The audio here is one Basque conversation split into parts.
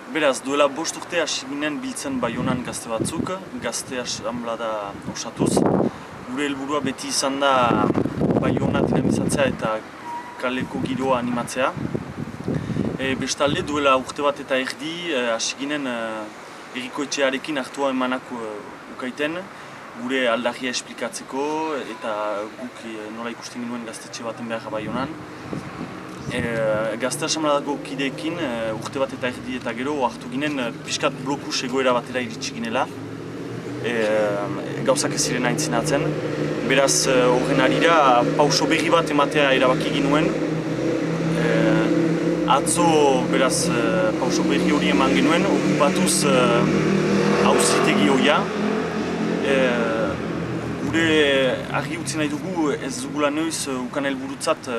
Beraz, duela 5 urte hasi ginen biltzen Baionan gazte batzuk, gazte asanblada osatuz. Gure helburua beti izan da Baiona dinamizatzea eta kaleko giroa animatzea. Bestalde, duela urte bat eta erdi hasi ginen Errikoetxearekin hartua emanak ukaiten, gure aldarria esplikatzeko eta guk nola ikusten ginuen gaztetxe baten behar Baionan. Gazte asanbladako kideekin urte bat eta erdi eta gero hartu ginen pixkat blokus egoera batera iritsi ginela. Gauzak ez ziren aintzinatzen. Beraz, horren arira pauso berri bat ematea erabaki ginuen. Atzo, beraz, pauso berri hori eman genuen, okupatuz auzitegi hoia. Gure argi utzi nahi dugu ez dugula noiz ukan helburutzat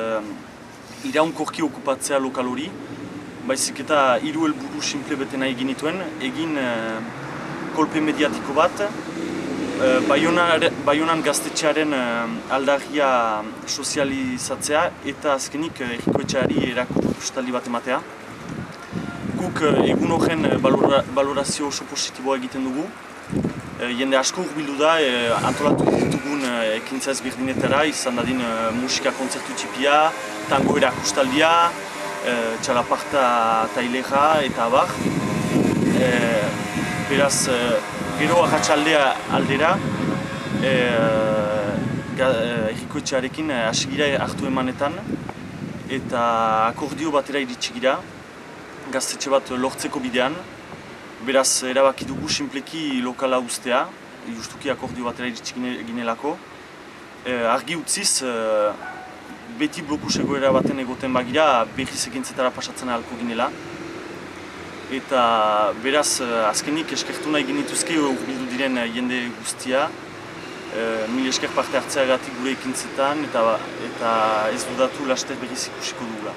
iraunkorki okupatzea lokal hori, baizik eta 3 helburu simple bete nahi genituen, egin kolpe mediatiko bat, Baionan gaztetxearen aldarria sozializatzea eta azkenik Errikoetxeari erakustaldi bat ematea. Guk egun horren balorazio oso positiboa egiten dugu. Jende asko hurbildu da, antolatu ditugun ekintza ezberdinetara, izan dadin musika kontzertu txipia, tango erakustaldia, txalaparta taileja eta abar. Beraz, gero arratsaldea aldera, Errikoetxearekin hasi gira hartu emanetan eta akordio batera iritsi gira, gaztetxe bat lortzeko bidean. Beraz, erabaki dugu sinpleki lokala uztea, justuki akordio batera iritsi ginelako. Argi utziz, beti blokus egoera baten egoten bagira, berriz ekintzetara pasatzen ahalko ginela. Eta beraz, azkenik eskertu nahi genituzke hurbildu diren jende guztia. Mil esker parte hartzeagatik gure ekintzetan eta ez dudatu laster berriz ikusiko dugula.